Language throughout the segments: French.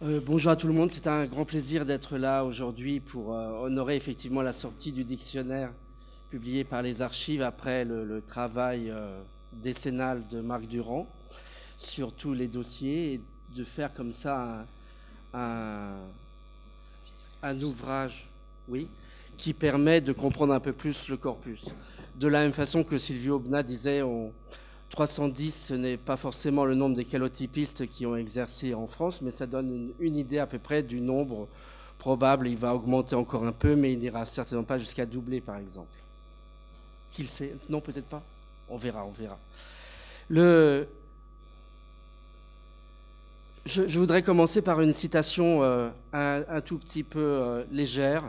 Bonjour à tout le monde, c'est un grand plaisir d'être là aujourd'hui pour honorer effectivement la sortie du dictionnaire publié par les archives après le travail décennal de Marc Durand sur tous les dossiers et de faire comme ça un, un ouvrage, oui, qui permet de comprendre un peu plus le corpus. De la même façon que Silvio Bna disait, 310, ce n'est pas forcément le nombre des calotypistes qui ont exercé en France, mais ça donne une idée à peu près du nombre probable. Il va augmenter encore un peu, mais il n'ira certainement pas jusqu'à doubler, par exemple. Qu'il sait? Non, peut-être pas. On verra, on verra. Je voudrais commencer par une citation un tout petit peu légère.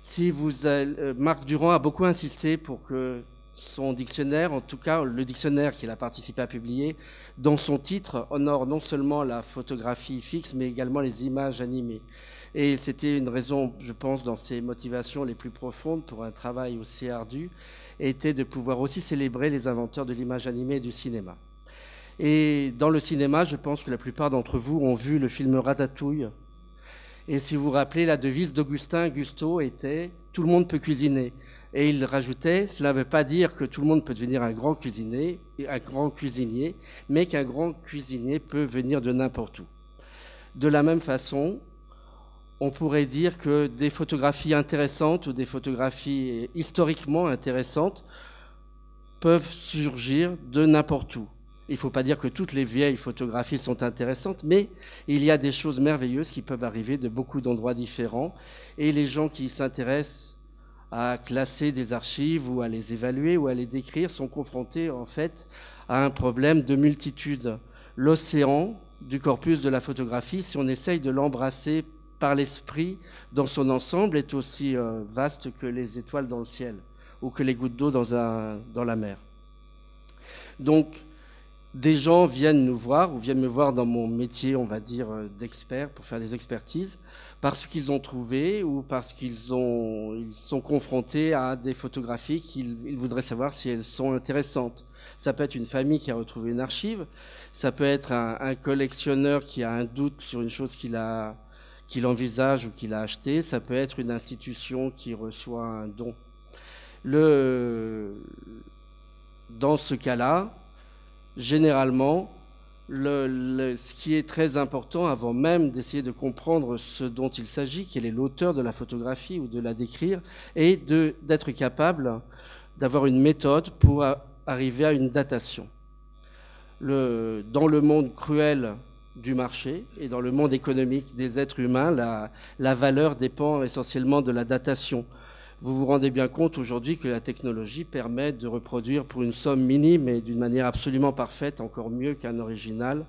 Si Marc Durand a beaucoup insisté pour que son dictionnaire, en tout cas le dictionnaire qu'il a participé à publier, dans son titre, honore non seulement la photographie fixe, mais également les images animées. Et c'était une raison, je pense, dans ses motivations les plus profondes pour un travail aussi ardu, était de pouvoir aussi célébrer les inventeurs de l'image animée et du cinéma. Et dans le cinéma, je pense que la plupart d'entre vous ont vu le film Ratatouille. Et si vous vous rappelez, la devise d'Augustin Gusteau était « Tout le monde peut cuisiner ». Et il rajoutait « Cela ne veut pas dire que tout le monde peut devenir un grand cuisinier, mais qu'un grand cuisinier peut venir de n'importe où ». De la même façon, on pourrait dire que des photographies intéressantes ou des photographies historiquement intéressantes peuvent surgir de n'importe où. Il ne faut pas dire que toutes les vieilles photographies sont intéressantes, mais il y a des choses merveilleuses qui peuvent arriver de beaucoup d'endroits différents. Et les gens qui s'intéressent à classer des archives ou à les évaluer ou à les décrire sont confrontés en fait à un problème de multitude. L'océan du corpus de la photographie, si on essaye de l'embrasser par l'esprit dans son ensemble, est aussi vaste que les étoiles dans le ciel ou que les gouttes d'eau dans la mer. Donc, des gens viennent nous voir, ou viennent me voir dans mon métier, on va dire, d'expert, pour faire des expertises, parce qu'ils ont trouvé ou parce qu'ils sont confrontés à des photographies qu'ils voudraient savoir si elles sont intéressantes. Ça peut être une famille qui a retrouvé une archive, ça peut être un collectionneur qui a un doute sur une chose qu'il envisage ou qu'il a acheté, ça peut être une institution qui reçoit un don. Dans ce cas-là, généralement, ce qui est très important avant même d'essayer de comprendre ce dont il s'agit, quel est l'auteur de la photographie ou de la décrire, est d'être capable d'avoir une méthode pour arriver à une datation. Dans le monde cruel du marché et dans le monde économique des êtres humains, la valeur dépend essentiellement de la datation. Vous vous rendez bien compte aujourd'hui que la technologie permet de reproduire pour une somme minime et d'une manière absolument parfaite, encore mieux qu'un original,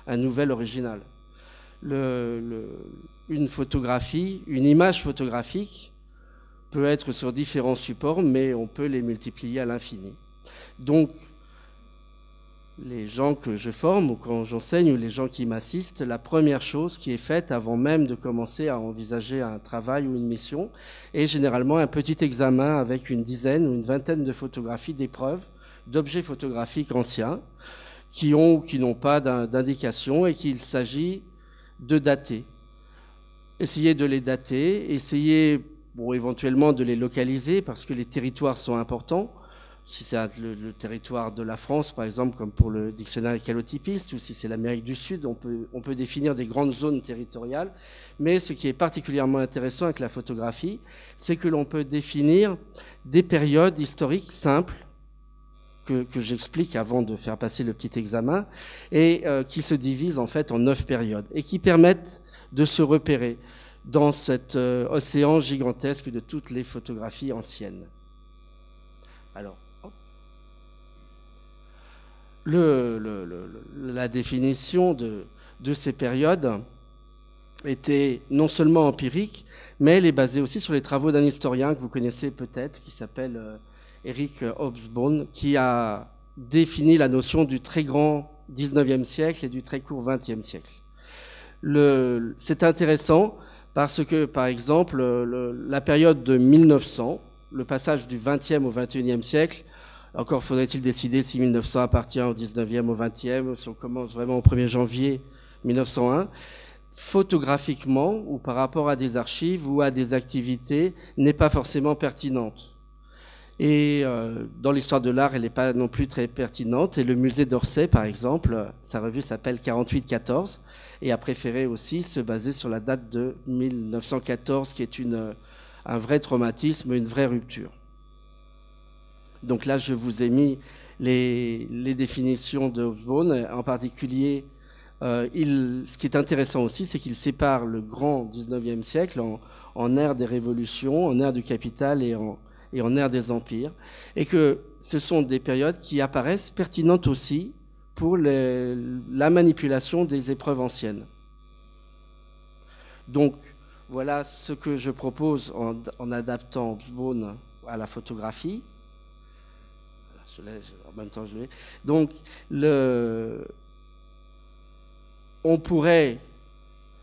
un nouvel original. Une photographie, une image photographique peut être sur différents supports, mais on peut les multiplier à l'infini. Donc, les gens que je forme ou quand j'enseigne ou les gens qui m'assistent, la première chose qui est faite avant même de commencer à envisager un travail ou une mission est généralement un petit examen avec une dizaine ou une vingtaine de photographies d'épreuves, d'objets photographiques anciens qui ont ou qui n'ont pas d'indication et qu'il s'agit de dater. Essayez de les dater, essayez éventuellement de les localiser parce que les territoires sont importants. Si c'est le territoire de la France, par exemple, comme pour le dictionnaire calotypiste, ou si c'est l'Amérique du Sud, on peut définir des grandes zones territoriales. Mais ce qui est particulièrement intéressant avec la photographie, c'est que l'on peut définir des périodes historiques simples, que j'explique avant de faire passer le petit examen, et qui se divisent en fait en 9 périodes, et qui permettent de se repérer dans cet océan gigantesque de toutes les photographies anciennes. Alors, la définition de ces périodes était non seulement empirique, mais elle est basée aussi sur les travaux d'un historien que vous connaissez peut-être, qui s'appelle Eric Hobsbawm, qui a défini la notion du très grand 19e siècle et du très court 20e siècle. C'est intéressant parce que, par exemple, la période de 1900, le passage du 20e au 21e siècle, encore faudrait-il décider si 1900 appartient au 19e, au 20e, si on commence vraiment au 1er janvier 1901. photographiquement ou par rapport à des archives ou à des activités, n'est pas forcément pertinente. Et dans l'histoire de l'art, elle n'est pas non plus très pertinente. Et le musée d'Orsay, par exemple, sa revue s'appelle 48-14 et a préféré aussi se baser sur la date de 1914, qui est un vrai traumatisme, une vraie rupture. Donc là, je vous ai mis les définitions de Hobsbawm, en particulier. Ce qui est intéressant aussi, c'est qu'il sépare le grand 19e siècle en ère des révolutions, en ère du capital et en ère des empires, et que ce sont des périodes qui apparaissent pertinentes aussi pour la manipulation des épreuves anciennes. Donc, voilà ce que je propose en adaptant Hobsbawm à la photographie. En même temps, je vais. Donc, on pourrait,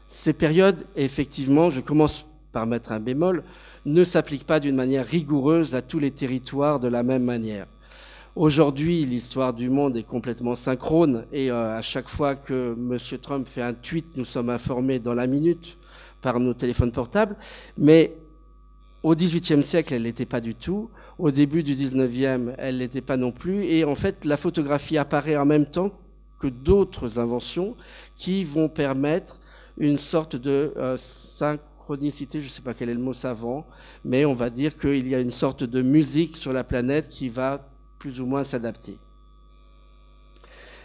ces périodes, effectivement, je commence par mettre un bémol, ne s'appliquent pas d'une manière rigoureuse à tous les territoires de la même manière. Aujourd'hui, l'histoire du monde est complètement synchrone et à chaque fois que M. Trump fait un tweet, nous sommes informés dans la minute par nos téléphones portables, mais au XVIIIe siècle, elle n'était pas du tout. Au début du XIXe, elle n'était pas non plus. Et en fait, la photographie apparaît en même temps que d'autres inventions qui vont permettre une sorte de synchronicité, je ne sais pas quel est le mot savant, mais on va dire qu'il y a une sorte de musique sur la planète qui va plus ou moins s'adapter.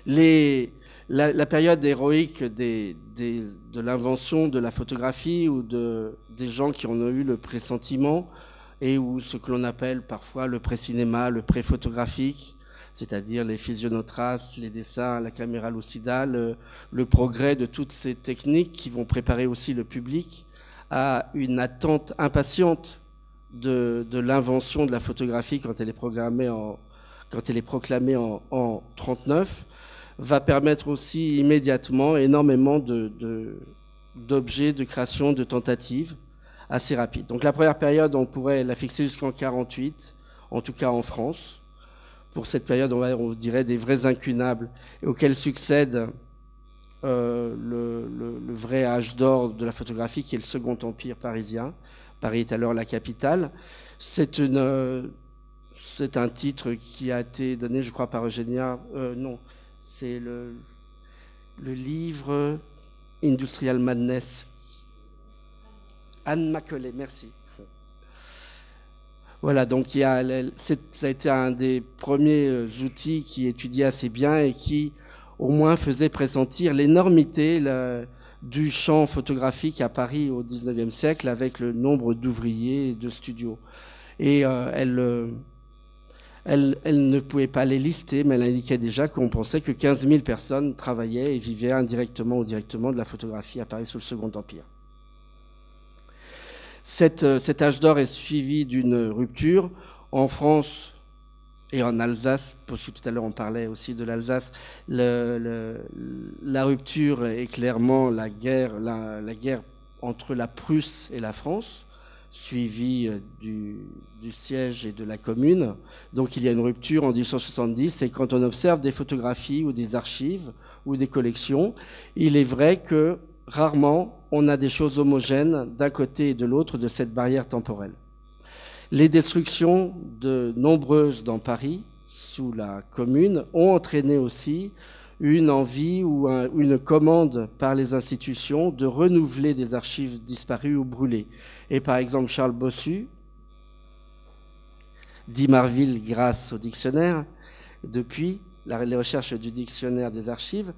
La période héroïque de l'invention de la photographie ou des gens qui en ont eu le pressentiment et ou ce que l'on appelle parfois le pré-cinéma, le pré-photographique, c'est-à-dire les physionotraces, les dessins, la caméra lucidale, le progrès de toutes ces techniques qui vont préparer aussi le public à une attente impatiente de l'invention de la photographie quand elle est proclamée en 1939, va permettre aussi immédiatement énormément d'objets, de création, de tentatives assez rapides. Donc la première période, on pourrait la fixer jusqu'en 1948, en tout cas en France. Pour cette période, on dirait des vrais incunables, et auxquels succède le vrai âge d'or de la photographie, qui est le Second Empire parisien. Paris est alors la capitale. C'est un titre qui a été donné, je crois, par Eugénia. Non, c'est le livre Industrial Madness. Anne Macaulay, merci. Voilà, donc ça a été un des premiers outils qui étudiait assez bien et qui, au moins, faisait pressentir l'énormité du champ photographique à Paris au XIXe siècle, avec le nombre d'ouvriers et de studios. Et elle ne pouvait pas les lister, mais elle indiquait déjà qu'on pensait que 15 000 personnes travaillaient et vivaient indirectement ou directement de la photographie à Paris sous le Second Empire. Cet âge d'or est suivi d'une rupture. En France et en Alsace, parce que tout à l'heure on parlait aussi de l'Alsace, la rupture est clairement la guerre entre la Prusse et la France, suivie du siège et de la Commune. Donc il y a une rupture en 1870, et quand on observe des photographies ou des archives ou des collections, il est vrai que rarement on a des choses homogènes d'un côté et de l'autre de cette barrière temporelle. Les destructions nombreuses dans Paris, sous la Commune, ont entraîné aussi une envie ou une commande par les institutions de renouveler des archives disparues ou brûlées. Et par exemple, Charles Bossu, dit Marville grâce au dictionnaire, depuis les recherches du dictionnaire des archives,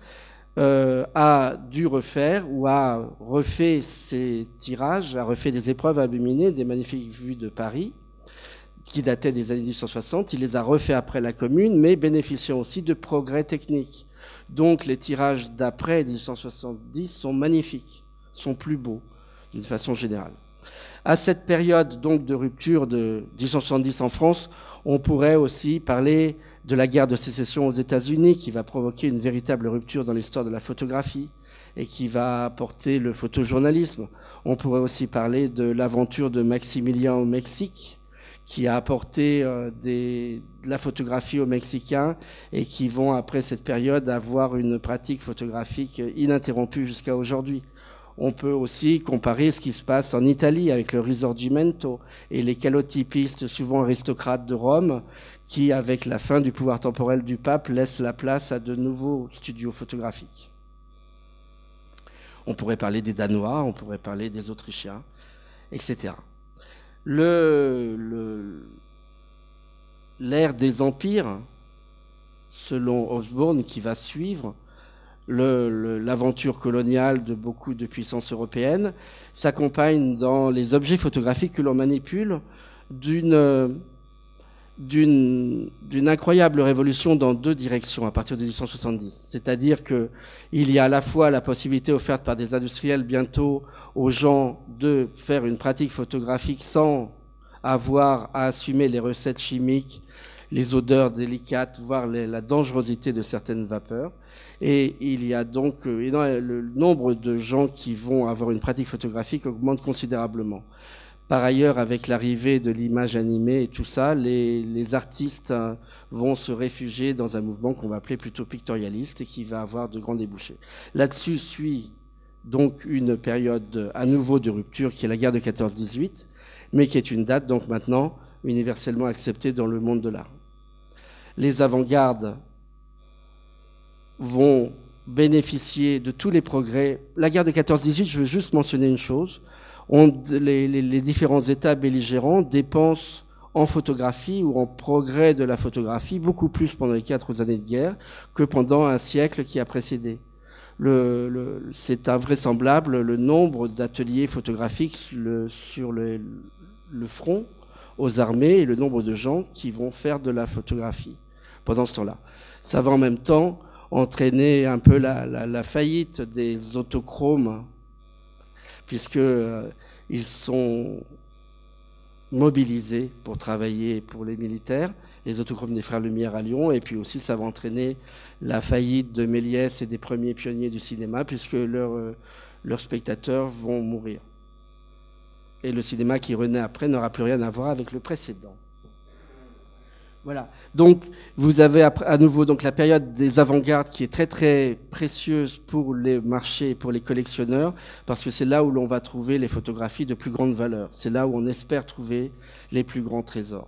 a dû refaire ou a refait ses tirages, a refait des épreuves illuminées, des magnifiques vues de Paris, qui dataient des années 1860. Il les a refaits après la Commune, mais bénéficiant aussi de progrès techniques. Donc les tirages d'après 1870 sont magnifiques, sont plus beaux, d'une façon générale. À cette période donc de rupture de 1870 en France, on pourrait aussi parler de la guerre de sécession aux États-Unis, qui va provoquer une véritable rupture dans l'histoire de la photographie et qui va apporter le photojournalisme. On pourrait aussi parler de l'aventure de Maximilien au Mexique, qui a apporté de la photographie aux Mexicains et qui vont, après cette période, avoir une pratique photographique ininterrompue jusqu'à aujourd'hui. On peut aussi comparer ce qui se passe en Italie avec le Risorgimento et les calotypistes souvent aristocrates de Rome qui, avec la fin du pouvoir temporel du pape, laissent la place à de nouveaux studios photographiques. On pourrait parler des Danois, on pourrait parler des Autrichiens, etc. L'ère des empires, selon Hobsbawm, qui va suivre l'aventure coloniale de beaucoup de puissances européennes, s'accompagne dans les objets photographiques que l'on manipule d'une incroyable révolution dans deux directions à partir de 1870. C'est-à-dire qu'il y a à la fois la possibilité offerte par des industriels bientôt aux gens de faire une pratique photographique sans avoir à assumer les recettes chimiques, les odeurs délicates, voire la dangerosité de certaines vapeurs. Et il y a donc le nombre de gens qui vont avoir une pratique photographique augmente considérablement. Par ailleurs, avec l'arrivée de l'image animée et tout ça, les artistes vont se réfugier dans un mouvement qu'on va appeler plutôt pictorialiste et qui va avoir de grands débouchés. Là-dessus suit donc une période à nouveau de rupture qui est la guerre de 14-18, mais qui est une date donc maintenant universellement acceptée dans le monde de l'art. Les avant-gardes vont bénéficier de tous les progrès. La guerre de 14-18, je veux juste mentionner une chose. Les différents États belligérants dépensent en photographie ou en progrès de la photographie beaucoup plus pendant les 4 années de guerre que pendant un siècle qui a précédé. C'est invraisemblable le nombre d'ateliers photographiques sur le front aux armées et le nombre de gens qui vont faire de la photographie pendant ce temps-là. Ça va en même temps entraîner un peu la faillite des autochromes, puisqu'ils sont mobilisés pour travailler pour les militaires, les autochromes des Frères Lumière à Lyon, et puis aussi ça va entraîner la faillite de Méliès et des premiers pionniers du cinéma, puisque leurs spectateurs vont mourir. Et le cinéma qui renaît après n'aura plus rien à voir avec le précédent. Voilà. Donc, vous avez à nouveau donc la période des avant-gardes qui est très très précieuse pour les marchés et pour les collectionneurs, parce que c'est là où l'on va trouver les photographies de plus grande valeur. C'est là où on espère trouver les plus grands trésors,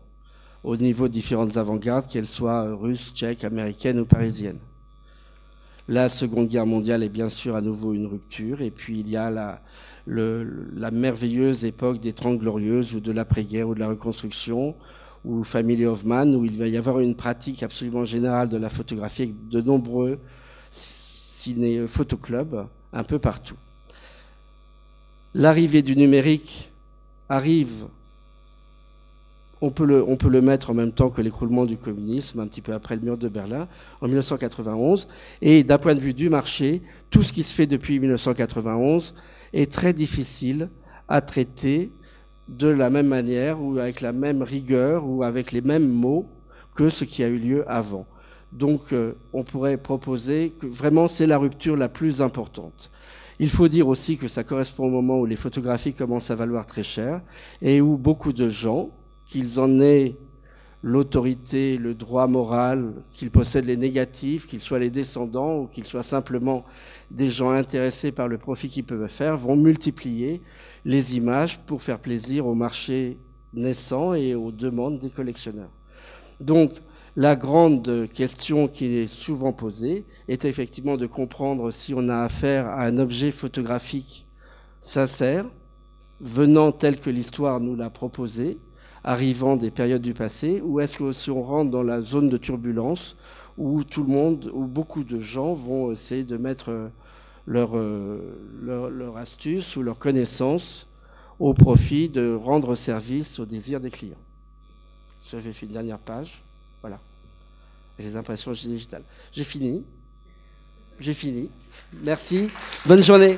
au niveau de différentes avant-gardes, qu'elles soient russes, tchèques, américaines ou parisiennes. La Seconde Guerre mondiale est bien sûr à nouveau une rupture, et puis il y a la merveilleuse époque des Trente Glorieuses ou de l'après-guerre ou de la reconstruction, ou Family of Man, où il va y avoir une pratique absolument générale de la photographie avec de nombreux photoclubs un peu partout. L'arrivée du numérique arrive, on peut le mettre en même temps que l'écroulement du communisme, un petit peu après le mur de Berlin, en 1991, et d'un point de vue du marché, tout ce qui se fait depuis 1991 est très difficile à traiter de la même manière ou avec la même rigueur ou avec les mêmes mots que ce qui a eu lieu avant. Donc on pourrait proposer que vraiment c'est la rupture la plus importante. Il faut dire aussi que ça correspond au moment où les photographies commencent à valoir très cher et où beaucoup de gens, qu'ils en aient l'autorité, le droit moral, qu'ils possèdent les négatifs, qu'ils soient les descendants ou qu'ils soient simplement des gens intéressés par le profit qu'ils peuvent faire, vont multiplier les images pour faire plaisir au marché naissant et aux demandes des collectionneurs. Donc, la grande question qui est souvent posée est effectivement de comprendre si on a affaire à un objet photographique sincère, venant tel que l'histoire nous l'a proposé, arrivant des périodes du passé, ou est-ce que si on rentre dans la zone de turbulence où tout le monde, où beaucoup de gens vont essayer de mettre leur astuce ou leur connaissance au profit de rendre service aux désirs des clients. J'ai fait une dernière page. Voilà. Et les impressions digitales. J'ai fini. Merci. Bonne journée.